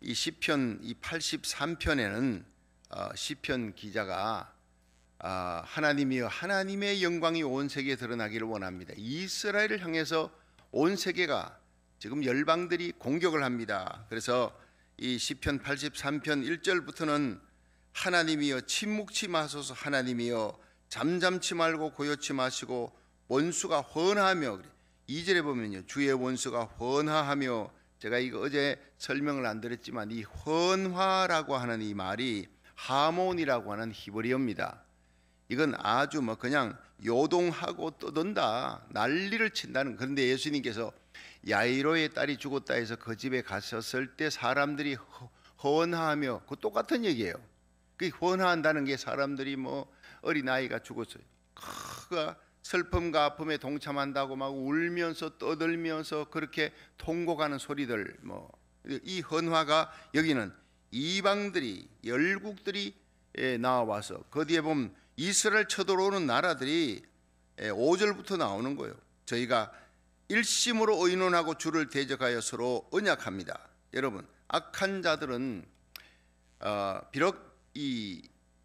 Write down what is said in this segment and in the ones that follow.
이 시편 이 83편에는 시편 기자가 하나님이여 하나님의 영광이 온 세계에 드러나기를 원합니다. 이스라엘을 향해서 온 세계가 지금 열방들이 공격을 합니다. 그래서 이 시편 83편 1절부터는 하나님이여 침묵치 마소서, 하나님이여 잠잠치 말고 고요치 마시고 원수가 헌하며, 2절에 보면요 주의 원수가 헌하하며, 제가 이거 어제 설명을 안 드렸지만 이 헌화라고 하는 이 말이 하몬이라고 하는 히브리어입니다. 이건 아주 그냥 요동하고 떠든다, 난리를 친다는. 그런데 예수님께서 야이로의 딸이 죽었다 해서 그 집에 가셨을 때 사람들이 헌화하며, 그 똑같은 얘기예요. 그 헌화한다는 게 사람들이 어린아이가 죽었어요, 그 슬픔과 아픔에 동참한다고 막 울면서 떠들면서 그렇게 통곡하는 소리들, 이 헌화가 여기는 이방들이, 열국들이 나와서 그 뒤에 보면 이스라엘 쳐들어오는 나라들이 5절부터 나오는 거예요. 저희가 일심으로 의논하고 주를 대적하여 서로 언약합니다. 여러분, 악한 자들은 비록 이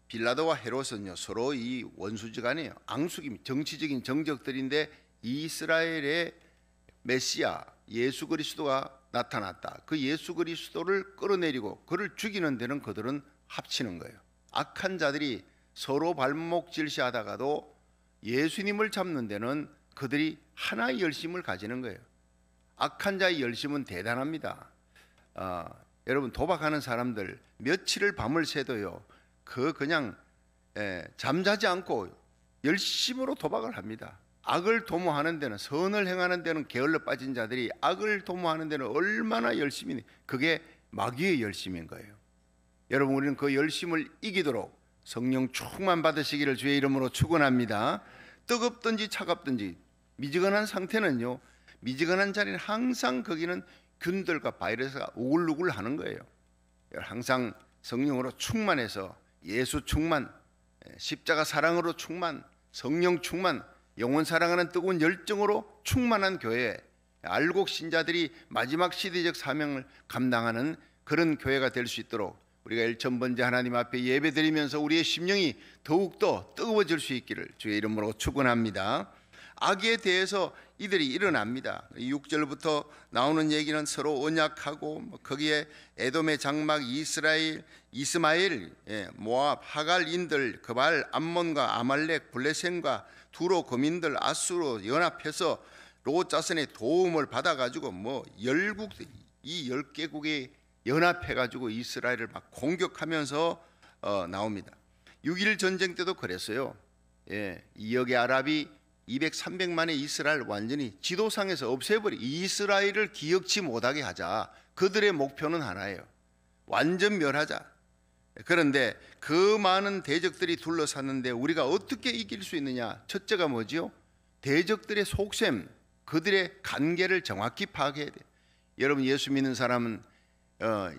빌라도와 헤롯은요 서로 이 원수지간이에요. 앙숙임, 정치적인 정적들인데 이스라엘의 메시아 예수 그리스도가 나타났다. 그 예수 그리스도를 끌어내리고 그를 죽이는 데는 그들은 합치는 거예요. 악한 자들이 서로 발목 질시하다가도 예수님을 잡는 데는 그들이 하나의 열심을 가지는 거예요. 악한 자의 열심은 대단합니다. 여러분, 도박하는 사람들 며칠을 밤을 새도요 그냥 잠자지 않고 열심으로 도박을 합니다. 악을 도모하는 데는, 선을 행하는 데는 게을러 빠진 자들이 악을 도모하는 데는 얼마나 열심히, 그게 마귀의 열심인 거예요. 여러분, 우리는 그 열심을 이기도록 성령 충만 받으시기를 주의 이름으로 축원합니다. 뜨겁든지 차갑든지 미지근한 상태는요, 미지근한 자리는 항상 거기는 균들과 바이러스가 우글우글 하는 거예요. 항상 성령으로 충만해서 예수 충만, 십자가 사랑으로 충만, 성령 충만, 영원 사랑하는 뜨거운 열정으로 충만한 교회, 알곡 신자들이 마지막 시대적 사명을 감당하는 그런 교회가 될 수 있도록 우리가 일천번째 하나님 앞에 예배드리면서 우리의 심령이 더욱더 뜨거워질 수 있기를 주의 이름으로 축원합니다. 악에 대해서 이들이 일어납니다. 6절부터 나오는 얘기는 서로 언약하고, 거기에 에돔의 장막 이스라엘, 이스마엘, 모압, 하갈인들, 그발, 암몬과 아말렉, 블레셋과 두로 거민들, 아수로 연합해서 롯 자손의 도움을 받아가지고 열국, 이 10개국이 연합해가지고 이스라엘을 막 공격하면서 나옵니다. 6.1 전쟁 때도 그랬어요. 2억의 아랍이 200, 300만의 이스라엘 완전히 지도상에서 없애버리, 이스라엘을 기억지 못하게 하자. 그들의 목표는 하나예요. 완전 멸하자. 그런데 그 많은 대적들이 둘러쌌는데 우리가 어떻게 이길 수 있느냐? 첫째가 뭐지요? 대적들의 속셈, 그들의 관계를 정확히 파악해야 돼요. 여러분, 예수 믿는 사람은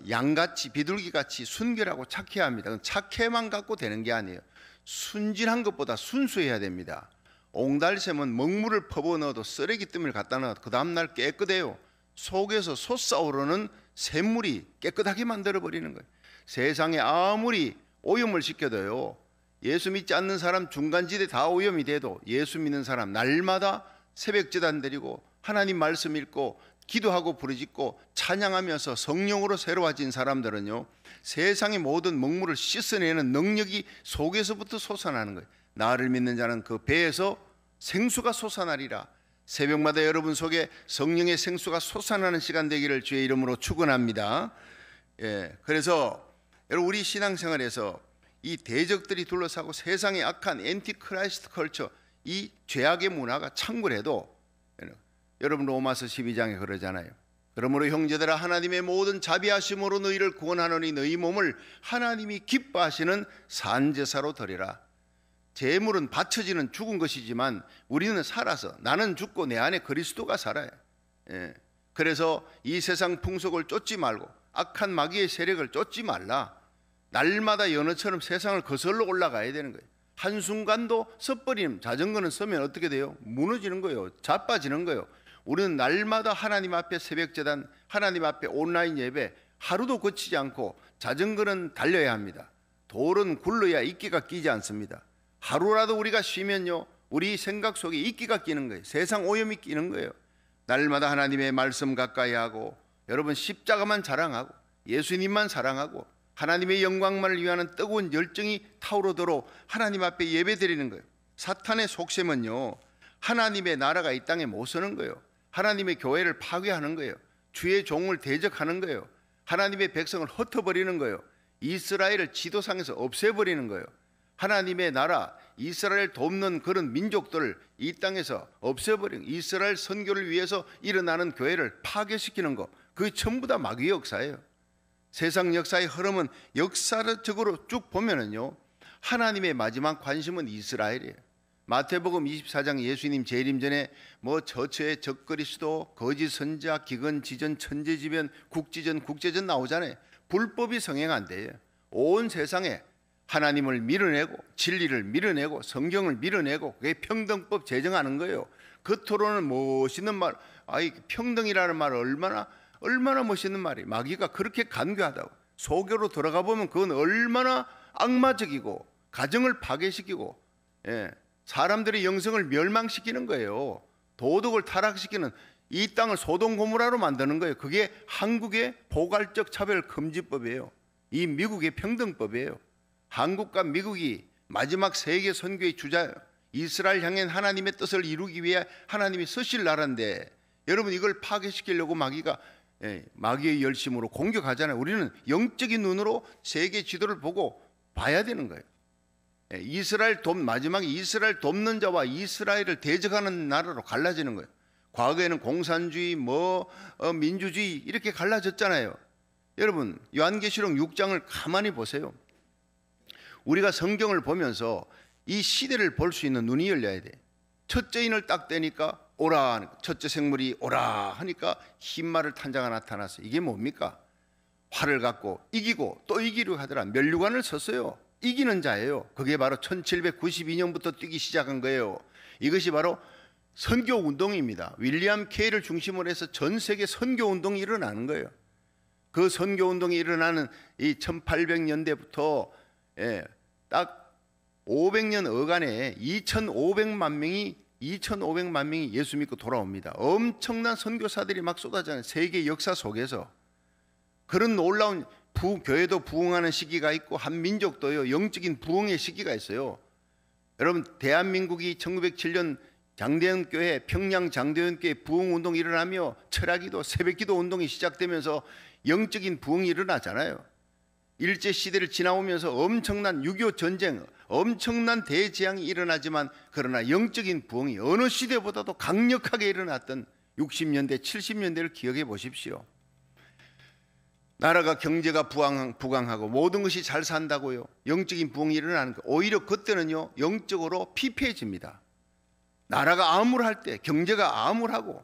양같이, 비둘기같이 순결하고 착해야 합니다. 착해만 갖고 되는 게 아니에요. 순진한 것보다 순수해야 됩니다. 옹달샘은 먹물을 퍼부어 넣어도 쓰레기 뜸을 갖다 넣어도 그 다음날 깨끗해요. 속에서 솟아오르는 샘물이 깨끗하게 만들어버리는 거예요. 세상에 아무리 오염을 시켜도요, 예수 믿지 않는 사람 중간지대 다 오염이 돼도 예수 믿는 사람 날마다 새벽제단 드리고 하나님 말씀 읽고 기도하고 부르짖고 찬양하면서 성령으로 새로워진 사람들은요, 세상의 모든 먹물을 씻어내는 능력이 속에서부터 솟아나는 거예요. 나를 믿는 자는 그 배에서 생수가 솟아나리라. 새벽마다 여러분 속에 성령의 생수가 솟아나는 시간 되기를 주의 이름으로 축원합니다. 그래서 여러분, 우리 신앙생활에서 이 대적들이 둘러싸고 세상의 악한 엔티크라이스트 컬처, 이 죄악의 문화가 창궐해도, 여러분 로마서 12장에 그러잖아요. 그러므로 형제들아, 하나님의 모든 자비하심으로 너희를 구원하노니 너희 몸을 하나님이 기뻐하시는 산제사로 드리라. 제물은 바쳐지는 죽은 것이지만 우리는 살아서, 나는 죽고 내 안에 그리스도가 살아요. 그래서 이 세상 풍속을 쫓지 말고 악한 마귀의 세력을 쫓지 말라. 날마다 연어처럼 세상을 거슬러 올라가야 되는 거예요. 한순간도 섣버리면, 자전거는 서면 어떻게 돼요? 무너지는 거예요. 자빠지는 거예요. 우리는 날마다 하나님 앞에 새벽제단, 하나님 앞에 온라인 예배, 하루도 거치지 않고 자전거는 달려야 합니다. 돌은 굴러야 이끼가 끼지 않습니다. 하루라도 우리가 쉬면요, 우리 생각 속에 이끼가 끼는 거예요. 세상 오염이 끼는 거예요. 날마다 하나님의 말씀 가까이 하고, 여러분 십자가만 자랑하고 예수님만 사랑하고 하나님의 영광만을 위하는 뜨거운 열정이 타오르도록 하나님 앞에 예배드리는 거예요. 사탄의 속셈은요, 하나님의 나라가 이 땅에 못 서는 거예요. 하나님의 교회를 파괴하는 거예요. 주의 종을 대적하는 거예요. 하나님의 백성을 흩어버리는 거예요. 이스라엘을 지도상에서 없애버리는 거예요. 하나님의 나라, 이스라엘 돕는 그런 민족들을 이 땅에서 없애버리는, 이스라엘 선교를 위해서 일어나는 교회를 파괴시키는 것, 그게 전부 다 마귀의 역사예요. 세상 역사의 흐름은 역사적으로 쭉 보면은요, 하나님의 마지막 관심은 이스라엘이에요. 마태복음 24장 예수님 재림 전에 뭐 저처의 적그리스도, 거짓 선자, 기근지전, 천재지변, 국지전, 국제전 나오잖아요. 불법이 성행한대요. 온 세상에 하나님을 밀어내고 진리를 밀어내고 성경을 밀어내고 그게 평등법 제정하는 거예요. 겉으로는 멋있는 말, 평등이라는 말 얼마나 멋있는 말이에요. 마귀가 그렇게 간교하다고. 속으로 들어가 보면 그건 얼마나 악마적이고 가정을 파괴시키고, 사람들의 영성을 멸망시키는 거예요. 도덕을 타락시키는, 이 땅을 소돔 고모라로 만드는 거예요. 그게 한국의 포괄적 차별 금지법이에요. 이 미국의 평등법이에요. 한국과 미국이 마지막 세계 선교의 주자예요. 이스라엘 향한 하나님의 뜻을 이루기 위해 하나님이 쓰실 나라인데, 여러분 이걸 파괴시키려고 마귀의 열심으로 공격하잖아요. 우리는 영적인 눈으로 세계 지도를 보고 봐야 되는 거예요. 마지막에 이스라엘 돕는 자와 이스라엘을 대적하는 나라로 갈라지는 거예요. 과거에는 공산주의, 민주주의 이렇게 갈라졌잖아요. 여러분 요한계시록 6장을 가만히 보세요. 우리가 성경을 보면서 이 시대를 볼 수 있는 눈이 열려야 돼. 첫째 인을 딱 떼니까 오라, 첫째 생물이 오라 하니까 흰 말을 탄 자가 나타났어요. 이게 뭡니까? 활을 갖고 이기고 또 이기려 하더라. 면류관을 섰어요. 이기는 자예요. 그게 바로 1792년부터 뛰기 시작한 거예요. 이것이 바로 선교운동입니다. 윌리엄 케이를 중심으로 해서 전 세계 선교운동이 일어나는 거예요. 그 선교운동이 일어나는 이 1800년대부터 딱 500년 어간에 2,500만 명이 예수 믿고 돌아옵니다. 엄청난 선교사들이 막 쏟아지는 세계 역사 속에서 그런 놀라운 교회도 부흥하는 시기가 있고 한 민족도요 영적인 부흥의 시기가 있어요. 여러분 대한민국이 1907년 장대현교회, 평양 장대현교회 부흥운동이 일어나며 철야기도, 새벽기도 운동이 시작되면서 영적인 부흥이 일어나잖아요. 일제시대를 지나오면서 엄청난 6.25 전쟁, 엄청난 대재앙이 일어나지만 그러나 영적인 부흥이 어느 시대보다도 강력하게 일어났던 60년대, 70년대를 기억해 보십시오. 나라가 경제가 부강하고 모든 것이 잘 산다고요. 영적인 부흥이 일어나는 거. 오히려 그때는요 영적으로 피폐해집니다. 나라가 암울할 때, 경제가 암울하고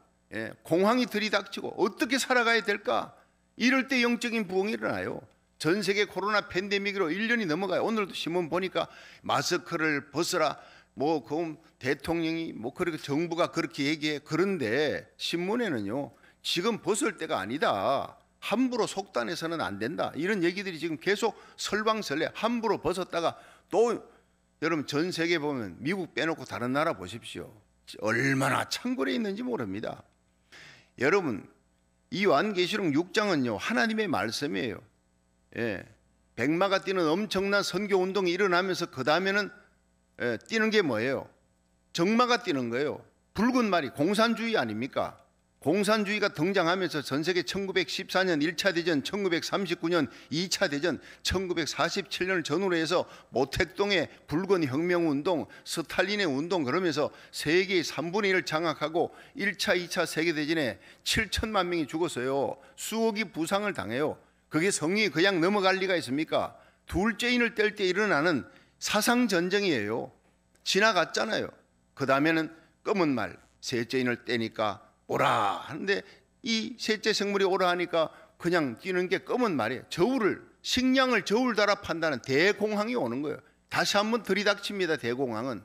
공황이 들이닥치고 어떻게 살아가야 될까? 이럴 때 영적인 부흥이 일어나요. 전 세계 코로나 팬데믹으로 1년이 넘어가요. 오늘도 신문 보니까 마스크를 벗으라, 대통령이 그렇게 정부가 그렇게 얘기해. 그런데 신문에는요 지금 벗을 때가 아니다, 함부로 속단해서는 안 된다, 이런 얘기들이 지금 계속 설왕설래. 함부로 벗었다가 또 여러분 전 세계 보면 미국 빼놓고 다른 나라 보십시오. 얼마나 창궐에 있는지 모릅니다. 여러분 이 요한계시록 6장은요 하나님의 말씀이에요. 백마가 뛰는 엄청난 선교운동이 일어나면서 그 다음에는 뛰는 게 뭐예요? 적마가 뛰는 거예요. 붉은 말이 공산주의 아닙니까? 공산주의가 등장하면서 전 세계 1914년 1차 대전, 1939년 2차 대전, 1947년을 전후로 해서 모택동의 붉은 혁명운동, 스탈린의 운동, 그러면서 세계의 3분의 1을 장악하고 1차, 2차 세계대전에 7천만 명이 죽었어요. 수억이 부상을 당해요. 그게 성이 그냥 넘어갈 리가 있습니까? 둘째 인을 뗄 때 일어나는 사상전쟁이에요. 지나갔잖아요. 그 다음에는 검은 말, 셋째 인을 떼니까 오라 하는데 이 셋째 생물이 오라 하니까 그냥 뛰는 게 검은 말이에요. 식량을 저울 달아 판다는 대공황이 오는 거예요. 다시 한번 들이닥칩니다. 대공황은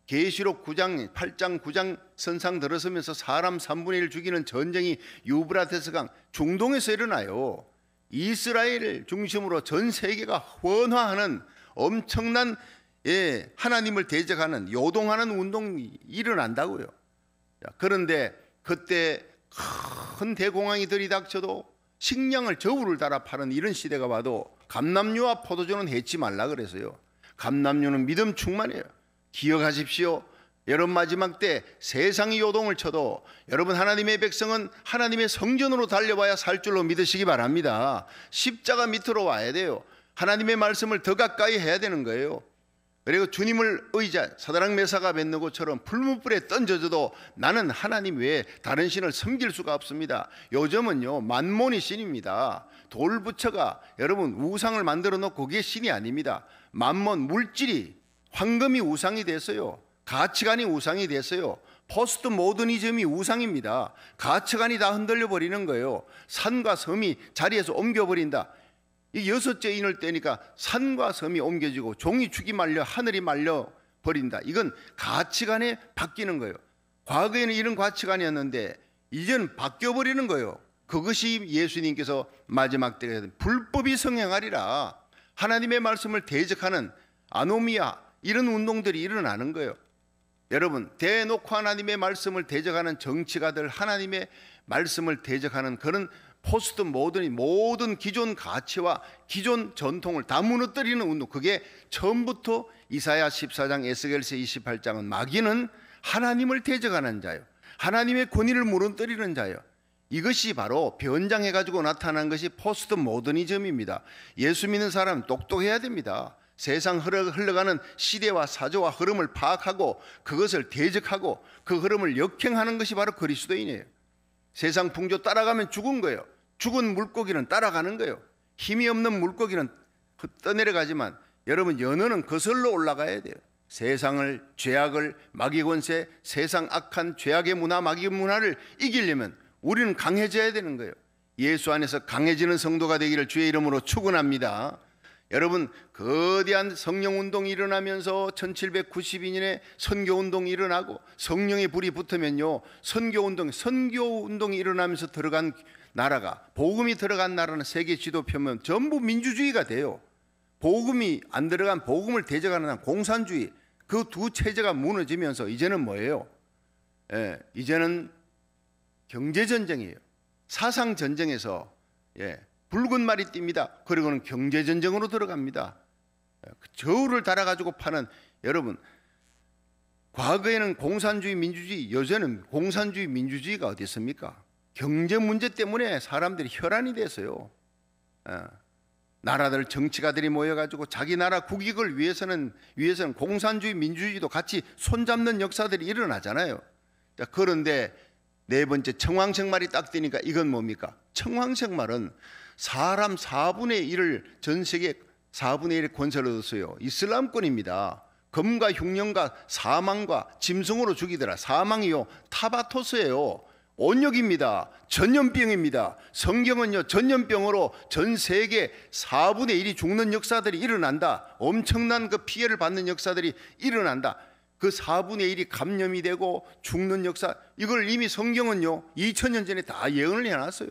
계시록 9장 8장 9장 선상 들어서면서 사람 3분의 1 죽이는 전쟁이 유브라테스 강 중동에서 일어나요. 이스라엘을 중심으로 전 세계가 헌화하는 엄청난 하나님을 대적하는 요동하는 운동이 일어난다고요. 그런데 그때 큰 대공황이 들이닥쳐도 식량을 저울을 달아 파는 이런 시대가 와도 감람류와 포도주는 해치 말라 그래서요. 감람류는 믿음 충만해요. 기억하십시오. 여러분 마지막 때 세상이 요동을 쳐도 여러분 하나님의 백성은 하나님의 성전으로 달려와야 살 줄로 믿으시기 바랍니다. 십자가 밑으로 와야 돼요. 하나님의 말씀을 더 가까이 해야 되는 거예요. 그리고 주님을 의지한 사드락 메사가 아벳느고처럼 불문불에 던져져도 나는 하나님 외에 다른 신을 섬길 수가 없습니다. 요즘은요 만몬이 신입니다. 돌부처가 여러분 우상을 만들어 놓고 그게 신이 아닙니다. 만몬 물질이 황금이 우상이 됐어요. 가치관이 우상이 됐어요. 포스트 모더니즘이 우상입니다. 가치관이 다 흔들려 버리는 거예요. 산과 섬이 자리에서 옮겨버린다. 이 여섯째 인을 떼니까 산과 섬이 옮겨지고 종이 축이 말려 하늘이 말려 버린다. 이건 가치관이 바뀌는 거예요. 과거에는 이런 가치관이었는데 이제는 바뀌어버리는 거예요. 그것이 예수님께서 마지막 때에 불법이 성행하리라 하나님의 말씀을 대적하는 아노미아 이런 운동들이 일어나는 거예요. 여러분 대놓고 하나님의 말씀을 대적하는 정치가들, 하나님의 말씀을 대적하는 그런 포스트 모던이 모든 기존 가치와 기존 전통을 다 무너뜨리는 운동, 그게 처음부터 이사야 14장 에스겔서 28장은 마귀는 하나님을 대적하는 자요, 하나님의 권위를 무너뜨리는 자요. 이것이 바로 변장해가지고 나타난 것이 포스트 모더니즘입니다. 예수 믿는 사람은 똑똑해야 됩니다. 세상 흘러가는 시대와 사조와 흐름을 파악하고 그것을 대적하고 그 흐름을 역행하는 것이 바로 그리스도인이에요. 세상 풍조 따라가면 죽은 거예요. 죽은 물고기는 따라가는 거예요. 힘이 없는 물고기는 떠내려가지만 여러분 연어는 거슬러 올라가야 돼요. 세상을, 죄악을, 마귀 권세, 세상 악한 죄악의 문화, 마귀 문화를 이기려면 우리는 강해져야 되는 거예요. 예수 안에서 강해지는 성도가 되기를 주의 이름으로 축원합니다. 여러분 거대한 성령운동이 일어나면서 1792년에 선교운동이 일어나고 성령의 불이 붙으면요 선교운동이 일어나면서 들어간 나라가, 복음이 들어간 나라는 세계 지도 펴면 전부 민주주의가 돼요. 복음이 안 들어간, 복음을 대적하는 공산주의, 그 두 체제가 무너지면서 이제는 뭐예요? 이제는 경제전쟁이에요. 사상전쟁에서 붉은 말이 띱니다. 그리고는 경제전쟁으로 들어갑니다. 저울을 달아가지고 파는, 여러분 과거에는 공산주의 민주주의, 요새는 공산주의 민주주의가 어디 있습니까? 경제 문제 때문에 사람들이 혈안이 됐어요. 나라들 정치가들이 모여가지고 자기 나라 국익을 위해서는 공산주의 민주주의도 같이 손잡는 역사들이 일어나잖아요. 자, 그런데 네 번째 청황색말이 딱 뜨니까 이건 뭡니까? 청황색말은 사람 4분의 1을 전 세계 4분의 1의 권세를 얻었어요. 이슬람권입니다. 검과 흉년과 사망과 짐승으로 죽이더라. 사망이요 타바토스예요. 온역입니다. 전염병입니다. 성경은요 전염병으로 전 세계 4분의 1이 죽는 역사들이 일어난다. 엄청난 그 피해를 받는 역사들이 일어난다. 그 4분의 1이 감염이 되고 죽는 역사, 이걸 이미 성경은요 2000년 전에 다 예언을 해놨어요.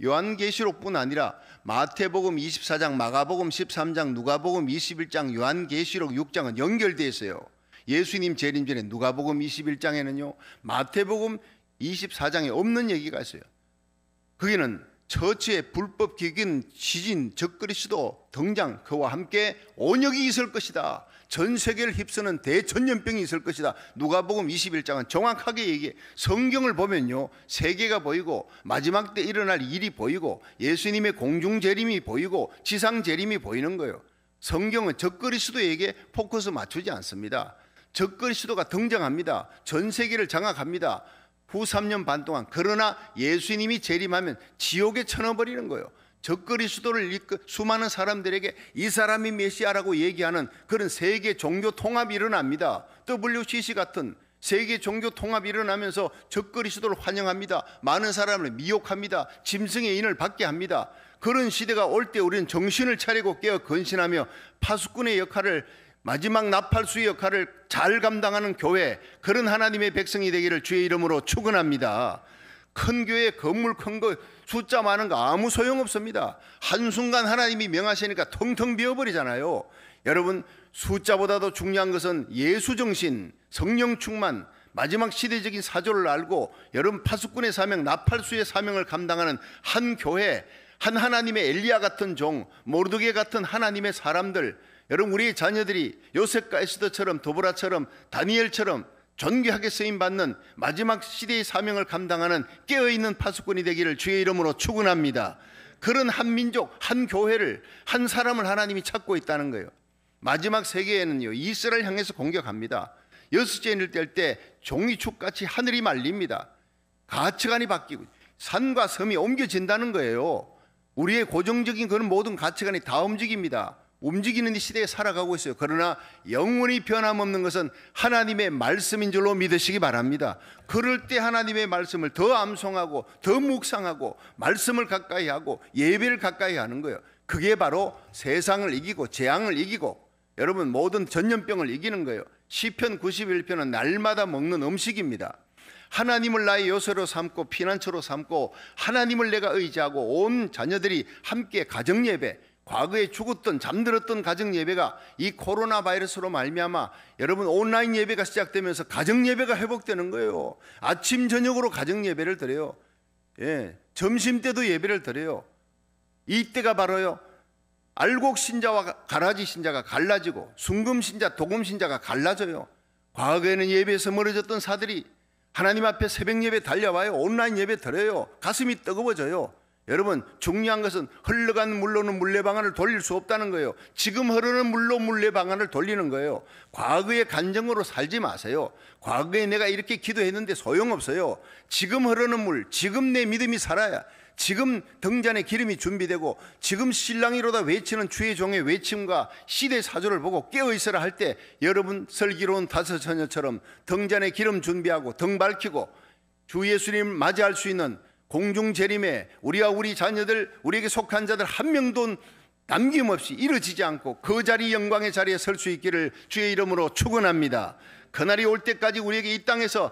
요한계시록뿐 아니라 마태복음 24장, 마가복음 13장, 누가복음 21장, 요한계시록 6장은 연결되어 있어요. 예수님 재림 전에 누가복음 21장에는요 마태복음 24장에 없는 얘기가 있어요. 거기는 처치의 불법 기근, 시진, 적그리스도 등장, 그와 함께 온역이 있을 것이다. 전 세계를 휩쓰는 대전염병이 있을 것이다. 누가복음 21장은 정확하게 얘기해. 성경을 보면요 세계가 보이고 마지막 때 일어날 일이 보이고 예수님의 공중 재림이 보이고 지상 재림이 보이는 거예요. 성경은 적그리스도에게 포커스 맞추지 않습니다. 적그리스도가 등장합니다. 전 세계를 장악합니다. 후 3년 반 동안. 그러나 예수님이 재림하면 지옥에 쳐넣어버리는 거예요. 적그리스도를 이끌 수많은 사람들에게 이 사람이 메시아라고 얘기하는 그런 세계 종교 통합이 일어납니다. WCC 같은 세계 종교 통합이 일어나면서 적그리스도를 환영합니다. 많은 사람을 미혹합니다. 짐승의 인을 받게 합니다. 그런 시대가 올 때 우리는 정신을 차리고 깨어 건신하며 파수꾼의 역할을, 마지막 나팔수의 역할을 잘 감당하는 교회, 그런 하나님의 백성이 되기를 주의 이름으로 축원합니다. 큰 교회 건물 큰 거 숫자 많은 거 아무 소용없습니다. 한순간 하나님이 명하시니까 텅텅 비어버리잖아요. 여러분, 숫자보다도 중요한 것은 예수정신, 성령 충만, 마지막 시대적인 사조를 알고 여러분 파수꾼의 사명, 나팔수의 사명을 감당하는 한 교회, 한 하나님의 엘리야 같은 종, 모르드게 같은 하나님의 사람들, 여러분 우리의 자녀들이 요셉과 에스더처럼, 도보라처럼, 다니엘처럼 존귀하게 쓰임받는 마지막 시대의 사명을 감당하는 깨어있는 파수꾼이 되기를 주의 이름으로 축원합니다. 그런 한 민족, 한 교회를, 한 사람을 하나님이 찾고 있다는 거예요. 마지막 세계에는요, 이스라엘 향해서 공격합니다. 여섯째 인을 뗄 때 종이축같이 하늘이 말립니다. 가치관이 바뀌고 산과 섬이 옮겨진다는 거예요. 우리의 고정적인 그런 모든 가치관이 다 움직입니다. 움직이는 이 시대에 살아가고 있어요. 그러나 영원히 변함없는 것은 하나님의 말씀인 줄로 믿으시기 바랍니다. 그럴 때 하나님의 말씀을 더 암송하고 더 묵상하고 말씀을 가까이 하고 예배를 가까이 하는 거예요. 그게 바로 세상을 이기고 재앙을 이기고 여러분 모든 전염병을 이기는 거예요. 시편 91편은 날마다 먹는 음식입니다. 하나님을 나의 요새로 삼고 피난처로 삼고 하나님을 내가 의지하고 온 자녀들이 함께 가정예배, 과거에 죽었던 잠들었던 가정예배가 이 코로나 바이러스로 말미암아 여러분 온라인 예배가 시작되면서 가정예배가 회복되는 거예요. 아침 저녁으로 가정예배를 드려요. 점심때도 예배를 드려요. 이때가 바로요, 알곡 신자와 가라지 신자가 갈라지고 순금 신자, 도금 신자가 갈라져요. 과거에는 예배에서 멀어졌던 사들이 하나님 앞에 새벽 예배 달려와요. 온라인 예배 드려요. 가슴이 뜨거워져요. 여러분, 중요한 것은 흘러간 물로는 물레방아를 돌릴 수 없다는 거예요. 지금 흐르는 물로 물레방아를 돌리는 거예요. 과거의 간증으로 살지 마세요. 과거에 내가 이렇게 기도했는데 소용없어요. 지금 흐르는 물, 지금 내 믿음이 살아야, 지금 등잔에 기름이 준비되고 지금 신랑이로다 외치는 주의 종의 외침과 시대 사조를 보고 깨어있으라 할 때 여러분 슬기로운 다섯 처녀처럼 등잔에 기름 준비하고 등 밝히고 주 예수님 맞이할 수 있는 공중 재림에 우리와 우리 자녀들, 우리에게 속한 자들 한 명도 남김없이 이루어지지 않고 그 자리 영광의 자리에 설 수 있기를 주의 이름으로 축원합니다. 그날이 올 때까지 우리에게 이 땅에서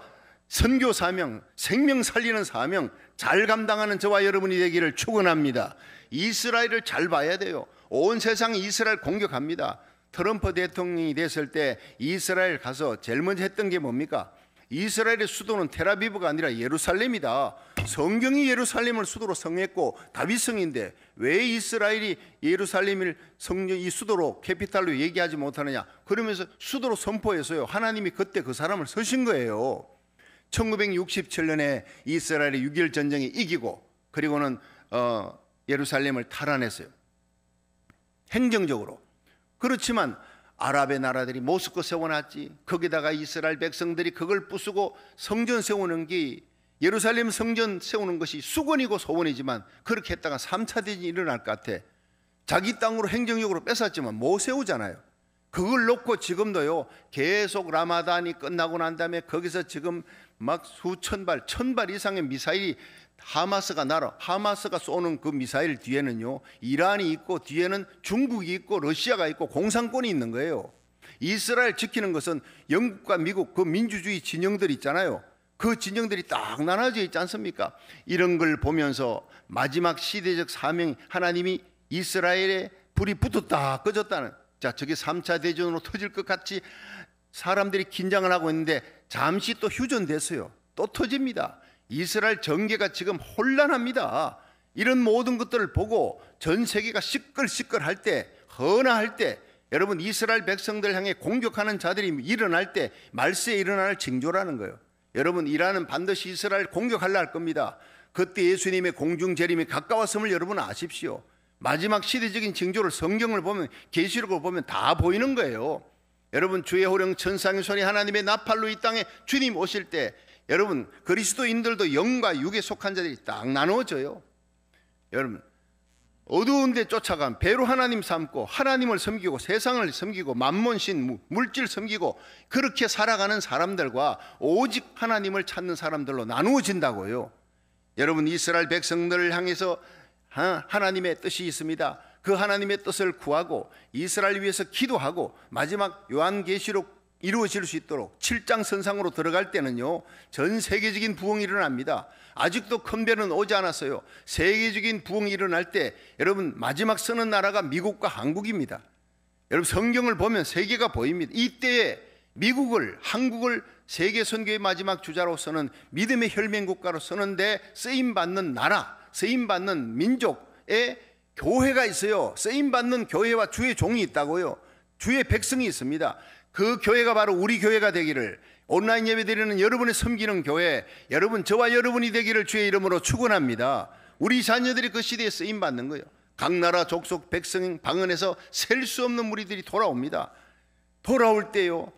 선교 사명, 생명 살리는 사명 잘 감당하는 저와 여러분이 되기를 축원합니다. 이스라엘을 잘 봐야 돼요. 온 세상이 이스라엘 공격합니다. 트럼프 대통령이 됐을 때 이스라엘 가서 제일 먼저 했던 게 뭡니까? 이스라엘의 수도는 텔아비브가 아니라 예루살렘이다. 성경이 예루살렘을 수도로 성했고 다윗성인데 왜 이스라엘이 예루살렘을 성령 이 수도로 캐피탈로 얘기하지 못하느냐? 그러면서 수도로 선포해서요, 하나님이 그때 그 사람을 서신 거예요. 1967년에 이스라엘의 6.25 전쟁에 이기고 그리고는 예루살렘을 탈환했어요. 행정적으로. 그렇지만 아랍의 나라들이 모스크 세워놨지. 거기다가 이스라엘 백성들이 그걸 부수고 성전 세우는 게, 예루살렘 성전 세우는 것이 수건이고 소원이지만 그렇게 했다가 3차 대전이 일어날 것 같아. 자기 땅으로 행정적으로 뺏었지만 못 세우잖아요. 그걸 놓고 지금도요, 계속 라마단이 끝나고 난 다음에 거기서 지금 막 수천 발, 1000발 이상의 미사일이 하마스가 쏘는 그 미사일 뒤에는요, 이란이 있고 뒤에는 중국이 있고 러시아가 있고 공산권이 있는 거예요. 이스라엘 지키는 것은 영국과 미국 그 민주주의 진영들 있잖아요. 그 진영들이 딱 나눠져 있지 않습니까? 이런 걸 보면서 마지막 시대적 사명, 하나님이 이스라엘에 불이 붙었다 꺼졌다는, 자, 저게 3차 대전으로 터질 것 같이 사람들이 긴장을 하고 있는데 잠시 또 휴전됐어요. 또 터집니다. 이스라엘 정계가 지금 혼란합니다. 이런 모든 것들을 보고 전 세계가 시끌시끌할 때, 헌화할 때, 여러분 이스라엘 백성들 향해 공격하는 자들이 일어날 때 말세에 일어날 징조라는 거예요. 여러분, 이란은 반드시 이스라엘 공격하려 할 겁니다. 그때 예수님의 공중 재림이 가까웠음을 여러분 아십시오. 마지막 시대적인 징조를 성경을 보면, 계시록을 보면 다 보이는 거예요. 여러분, 주의 호령 천상의 소리 하나님의 나팔로 이 땅에 주님 오실 때 여러분 그리스도인들도 영과 육에 속한 자들이 딱 나누어져요. 여러분, 어두운 데 쫓아간 배로 하나님 삼고 하나님을 섬기고 세상을 섬기고 만몬신 물질 섬기고 그렇게 살아가는 사람들과 오직 하나님을 찾는 사람들로 나누어진다고요. 여러분, 이스라엘 백성들을 향해서 하나님의 뜻이 있습니다. 그 하나님의 뜻을 구하고 이스라엘 위해서 기도하고 마지막 요한계시록 이루어질 수 있도록 7장 선상으로 들어갈 때는요, 전 세계적인 부흥이 일어납니다. 아직도 큰 배는 오지 않았어요. 세계적인 부흥이 일어날 때 여러분 마지막 서는 나라가 미국과 한국입니다. 여러분 성경을 보면 세계가 보입니다. 이때에 미국을, 한국을 세계 선교의 마지막 주자로서는 믿음의 혈맹국가로 서는데 쓰임받는 나라, 쓰임받는 민족의 교회가 있어요. 쓰임받는 교회와 주의 종이 있다고요. 주의 백성이 있습니다. 그 교회가 바로 우리 교회가 되기를, 온라인 예배 드리는 여러분의 섬기는 교회, 여러분 저와 여러분이 되기를 주의 이름으로 축원합니다. 우리 자녀들이 그 시대에 쓰임받는 거예요. 각 나라 족속 백성 방언에서 셀 수 없는 무리들이 돌아옵니다. 돌아올 때요,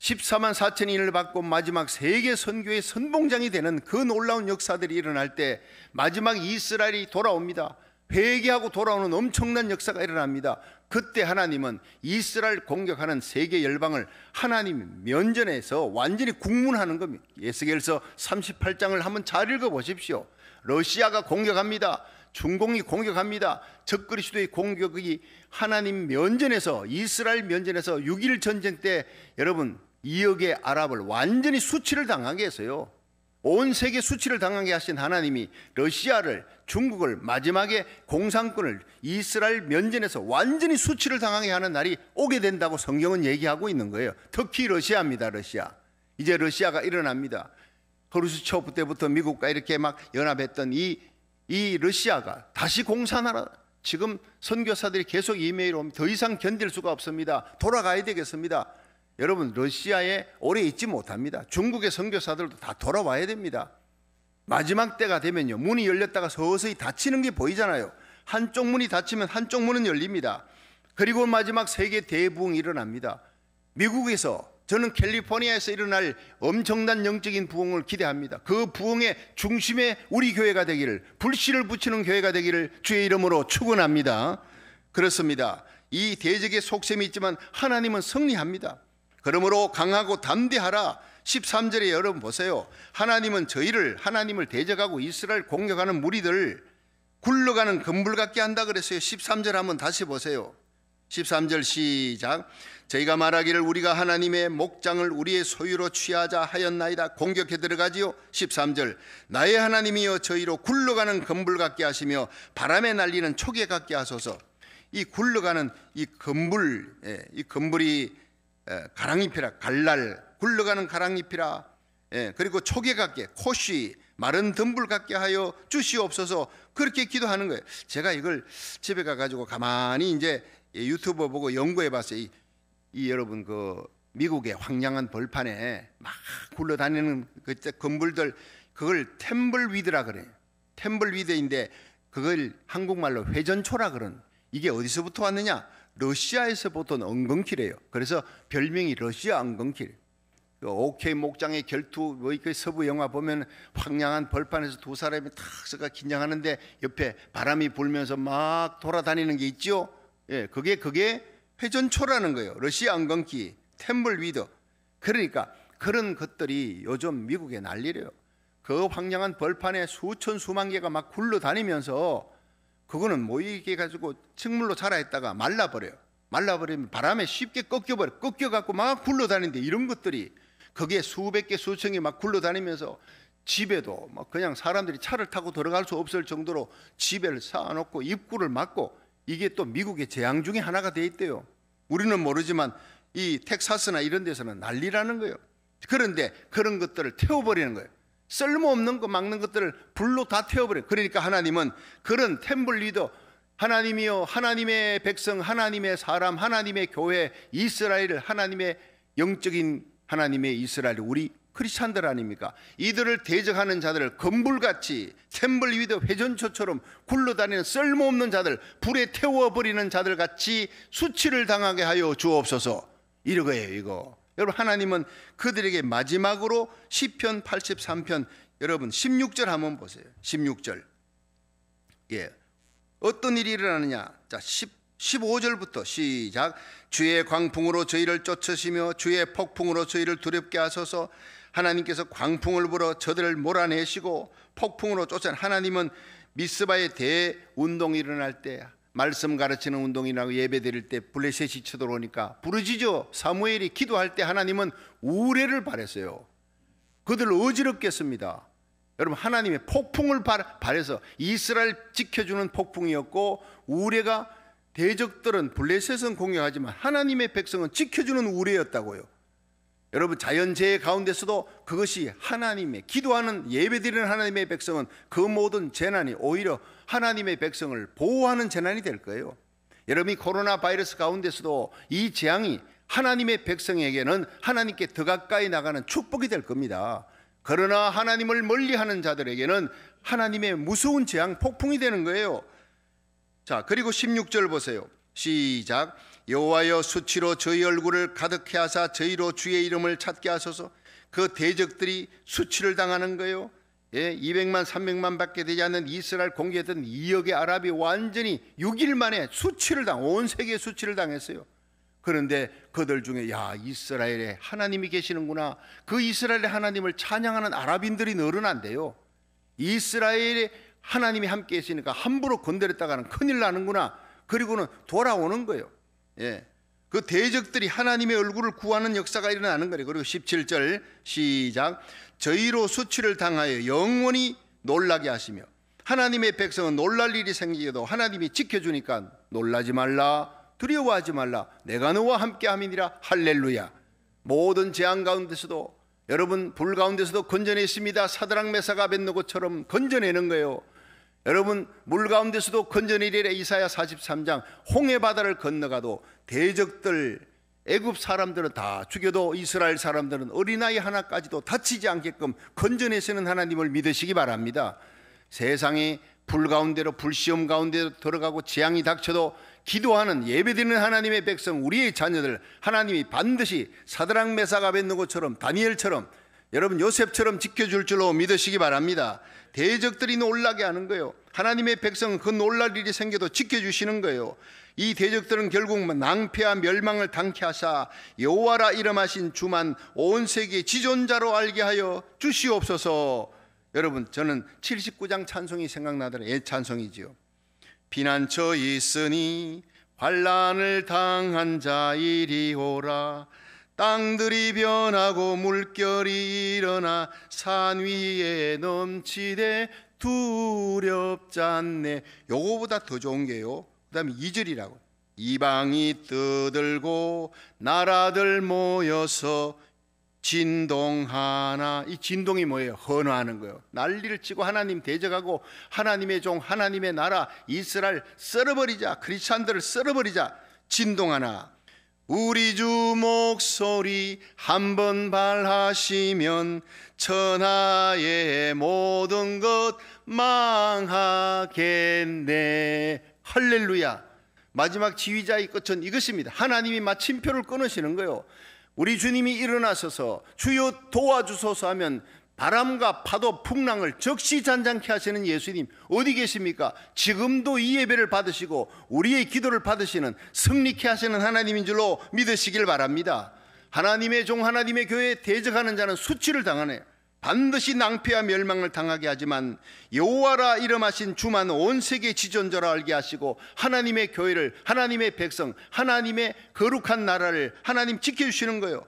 14만 4천인을 받고 마지막 세계 선교의 선봉장이 되는 그 놀라운 역사들이 일어날 때 마지막 이스라엘이 돌아옵니다. 회개하고 돌아오는 엄청난 역사가 일어납니다. 그때 하나님은 이스라엘 공격하는 세계 열방을 하나님 면전에서 완전히 국문하는 겁니다. 에스겔서 38장을 한번 잘 읽어보십시오. 러시아가 공격합니다. 중공이 공격합니다. 적그리스도의 공격이 하나님 면전에서, 이스라엘 면전에서 6.1 전쟁 때 여러분 2억의 아랍을 완전히 수치를 당하게 했어요. 온 세계 수치를 당하게 하신 하나님이 러시아를, 중국을, 마지막에 공산권을 이스라엘 면전에서 완전히 수치를 당하게 하는 날이 오게 된다고 성경은 얘기하고 있는 거예요. 특히 러시아입니다. 러시아. 이제 러시아가 일어납니다. 허루시초프 때부터 미국과 이렇게 막 연합했던 이 러시아가 다시 공산하라. 지금 선교사들이 계속 이메일 오면 더 이상 견딜 수가 없습니다. 돌아가야 되겠습니다. 여러분 러시아에 오래 있지 못합니다. 중국의 선교사들도 다 돌아와야 됩니다. 마지막 때가 되면요, 문이 열렸다가 서서히 닫히는 게 보이잖아요. 한쪽 문이 닫히면 한쪽 문은 열립니다. 그리고 마지막 세계 대부흥이 일어납니다. 미국에서, 저는 캘리포니아에서 일어날 엄청난 영적인 부흥을 기대합니다. 그 부흥의 중심에 우리 교회가 되기를, 불씨를 붙이는 교회가 되기를 주의 이름으로 축원합니다. 그렇습니다. 이 대적의 속셈이 있지만 하나님은 승리합니다. 그러므로 강하고 담대하라. 13절에 여러분 보세요. 하나님을 대적하고 이스라엘 공격하는 무리들 굴러가는 금불 같게 한다 그랬어요. 13절 한번 다시 보세요. 13절 시작. 저희가 말하기를 우리가 하나님의 목장을 우리의 소유로 취하자 하였나이다. 공격해 들어가지요. 13절. 나의 하나님이여 저희로 굴러가는 금불 같게 하시며 바람에 날리는 초계 같게 하소서. 이 굴러가는 이 금불, 이 금불이 가랑잎이라, 갈날, 굴러가는 가랑잎이라, 그리고 초계 같게, 코시, 마른 덤불 같게 하여 주시옵소서. 그렇게 기도하는 거예요. 제가 이걸 집에 가가지고 가만히 이제 유튜브 보고 연구해 봤어요. 이 여러분 그 미국의 황량한 벌판에 막 굴러다니는 그 건물들, 그걸 템블위드라 그래요. 템블위드인데 그걸 한국말로 회전초라 그런, 이게 어디서부터 왔느냐? 러시아에서부터 엉겅퀴래요. 그래서 별명이 러시아 엉겅퀴. 오케이 목장의 결투, 그 서부 영화 보면 황량한 벌판에서 두 사람이 탁 서가 긴장하는데 옆에 바람이 불면서 막 돌아다니는 게 있죠. 그게 회전초라는 거예요. 러시아 엉겅퀴, 템블위드. 그러니까 그런 것들이 요즘 미국에 난리래요. 그 황량한 벌판에 수천 수만 개가 막 굴러다니면서, 그거는 모이게 가지고 식물로 자라있다가 말라버려요. 말라버리면 바람에 쉽게 꺾여버려. 꺾여갖고 막 굴러다니는데, 이런 것들이 그게 수백 개 수천 개 막 굴러다니면서 집에도 막 그냥 사람들이 차를 타고 들어갈 수 없을 정도로 집에를 쌓아놓고 입구를 막고, 이게 또 미국의 재앙 중에 하나가 돼 있대요. 우리는 모르지만 이 텍사스나 이런 데서는 난리라는 거예요. 그런데 그런 것들을 태워버리는 거예요. 쓸모없는 거 막는 것들을 불로 다 태워버려요. 그러니까 하나님은 그런 템블 리더, 하나님이요, 하나님의 백성, 하나님의 사람, 하나님의 교회, 이스라엘을, 하나님의 영적인 하나님의 이스라엘, 우리 크리스찬들 아닙니까? 이들을 대적하는 자들을 건불같이 템블 위드 회전초처럼 굴러다니는 쓸모없는 자들, 불에 태워버리는 자들 같이 수치를 당하게 하여 주옵소서. 이거예요, 이거. 여러분, 하나님은 그들에게 마지막으로 시편 83편 여러분 16절 한번 보세요. 16절. 어떤 일이 일어나느냐? 자, 15절부터 시작. 주의 광풍으로 저희를 쫓으시며 주의 폭풍으로 저희를 두렵게 하소서. 하나님께서 광풍을 불어 저들을 몰아내시고 폭풍으로 쫓아. 하나님은 미스바의 대운동이 일어날 때 말씀 가르치는 운동이라고 예배 드릴 때 블레셋이 쳐들어오니까 부르짖어 사무엘이 기도할 때 하나님은 우레를 발했어요. 그들을 어지럽게 했습니다. 여러분, 하나님의 폭풍을 발해서 이스라엘 지켜주는 폭풍이었고, 우레가 대적들은 블레셋은 공격하지만 하나님의 백성은 지켜주는 우레였다고요. 여러분, 자연재해 가운데서도 그것이 하나님의 기도하는 예배드리는 하나님의 백성은 그 모든 재난이 오히려 하나님의 백성을 보호하는 재난이 될 거예요. 여러분이 코로나 바이러스 가운데서도 이 재앙이 하나님의 백성에게는 하나님께 더 가까이 나가는 축복이 될 겁니다. 그러나 하나님을 멀리하는 자들에게는 하나님의 무서운 재앙 폭풍이 되는 거예요. 자, 그리고 16절 보세요. 시작. 여호와여, 수치로 저희 얼굴을 가득해 하사 저희로 주의 이름을 찾게 하소서. 그 대적들이 수치를 당하는 거예요. 200만 300만 밖에 되지 않는 이스라엘 공개했던 2억의 아랍이 완전히 6일 만에 온 세계에 수치를 당했어요. 그런데 그들 중에 이스라엘에 하나님이 계시는구나, 그 이스라엘의 하나님을 찬양하는 아랍인들이 늘어난대요. 이스라엘에 하나님이 함께 계시니까 함부로 건드렸다가는 큰일 나는구나. 그리고는 돌아오는 거예요. 그 대적들이 하나님의 얼굴을 구하는 역사가 일어나는 거예요. 그리고 17절 시작. 저희로 수치를 당하여 영원히 놀라게 하시며, 하나님의 백성은 놀랄 일이 생기게도 하나님이 지켜주니까 놀라지 말라, 두려워하지 말라, 내가 너와 함께함이니라. 할렐루야. 모든 재앙 가운데서도, 여러분 불 가운데서도 건져냈습니다. 사드락 메삭 아벳느고처럼 건져내는 거예요. 여러분, 물 가운데서도 건져내리라. 이사야 43장. 홍해 바다를 건너가도 대적들, 애굽 사람들은 다 죽여도 이스라엘 사람들은 어린아이 하나까지도 다치지 않게끔 건져내시는 하나님을 믿으시기 바랍니다. 세상이 불 가운데로, 불시험 가운데로 들어가고 재앙이 닥쳐도 기도하는 예배드리는 하나님의 백성, 우리의 자녀들 하나님이 반드시 사드락 메삭 아벳느고처럼, 다니엘처럼, 여러분 요셉처럼 지켜줄 줄로 믿으시기 바랍니다. 대적들이 놀라게 하는 거예요. 하나님의 백성은 그 놀랄 일이 생겨도 지켜주시는 거예요. 이 대적들은 결국 낭패와 멸망을 당케 하사 여호와라 이름하신 주만 온 세계의 지존자로 알게 하여 주시옵소서. 여러분, 저는 79장 찬송이 생각나더라고요. 옛 찬송이지요. 피난처 있으니 환난을 당한 자 이리 오라. 땅들이 변하고 물결이 일어나 산 위에 넘치되 두렵지 않네. 요거보다 더 좋은 게요, 그 다음에 2절이라고. 이방이 떠들고 나라들 모여서 진동하나. 이 진동이 뭐예요? 헌화하는 거예요. 난리를 치고 하나님 대적하고 하나님의 종, 하나님의 나라 이스라엘 썰어버리자, 크리스찬들을 썰어버리자. 진동하나. 우리 주 목소리 한번 발하시면 천하의 모든 것 망하겠네. 할렐루야. 마지막 지휘자의 끝은 이것입니다. 하나님이 마침표를 끊으시는 거예요. 우리 주님이 일어나셔서 주여 도와주소서 하면 바람과 파도 풍랑을 적시잔잔케 하시는 예수님 어디 계십니까? 지금도 이 예배를 받으시고 우리의 기도를 받으시는, 승리케 하시는 하나님인 줄로 믿으시길 바랍니다. 하나님의 종, 하나님의 교회에 대적하는 자는 수치를 당하네. 반드시 낭패와 멸망을 당하게 하지만 여호와라 이름하신 주만 온 세계 지존자로 알게 하시고 하나님의 교회를, 하나님의 백성, 하나님의 거룩한 나라를 하나님 지켜주시는 거예요.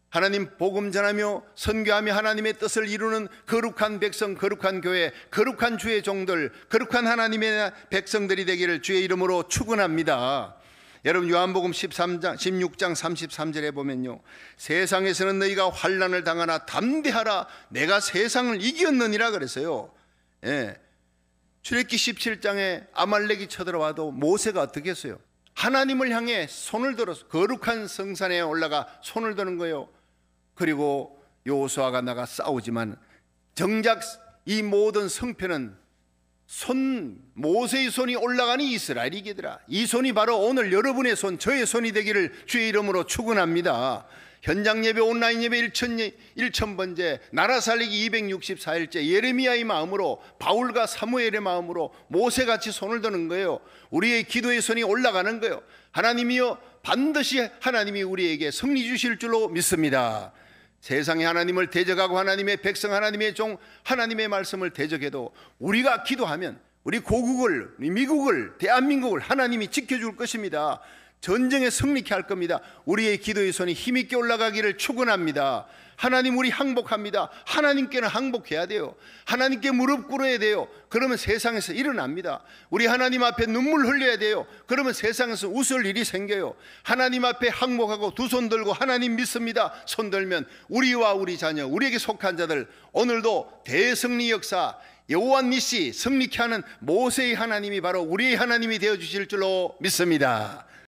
하나님 복음 전하며 선교하며 하나님의 뜻을 이루는 거룩한 백성, 거룩한 교회, 거룩한 주의 종들, 거룩한 하나님의 백성들이 되기를 주의 이름으로 축원합니다. 여러분, 요한복음 16장 33절에 보면요, 세상에서는 너희가 환난을 당하나 담대하라, 내가 세상을 이겼느니라 그랬어요. 출애굽기 17장에 아말렉이 쳐들어와도 모세가 어떻게 했어요? 하나님을 향해 손을 들어서 거룩한 성산에 올라가 손을 드는 거예요. 그리고 여호수아가 나가 싸우지만 정작 이 모든 성패는 모세의 손이 올라가니 이스라엘이 이기더라. 이 손이 바로 오늘 여러분의 손, 저의 손이 되기를 주의 이름으로 축원합니다. 현장 예배, 온라인 예배 1000번째, 나라 살리기 264일째, 예레미야의 마음으로, 바울과 사무엘의 마음으로 모세같이 손을 드는 거예요. 우리의 기도의 손이 올라가는 거예요. 하나님이여, 반드시 하나님이 우리에게 승리 주실 줄로 믿습니다. 세상에 하나님을 대적하고 하나님의 백성, 하나님의 종, 하나님의 말씀을 대적해도 우리가 기도하면, 우리 고국을, 우리 미국을, 대한민국을 하나님이 지켜줄 것입니다. 전쟁에 승리케 할 겁니다. 우리의 기도의 손이 힘있게 올라가기를 축원합니다. 하나님, 우리 항복합니다. 하나님께는 항복해야 돼요. 하나님께 무릎 꿇어야 돼요. 그러면 세상에서 일어납니다. 우리 하나님 앞에 눈물 흘려야 돼요. 그러면 세상에서 웃을 일이 생겨요. 하나님 앞에 항복하고 두 손 들고 하나님 믿습니다. 손 들면 우리와 우리 자녀, 우리에게 속한 자들, 오늘도 대승리 역사, 여호와 니시, 승리케 하는 모세의 하나님이 바로 우리의 하나님이 되어주실 줄로 믿습니다.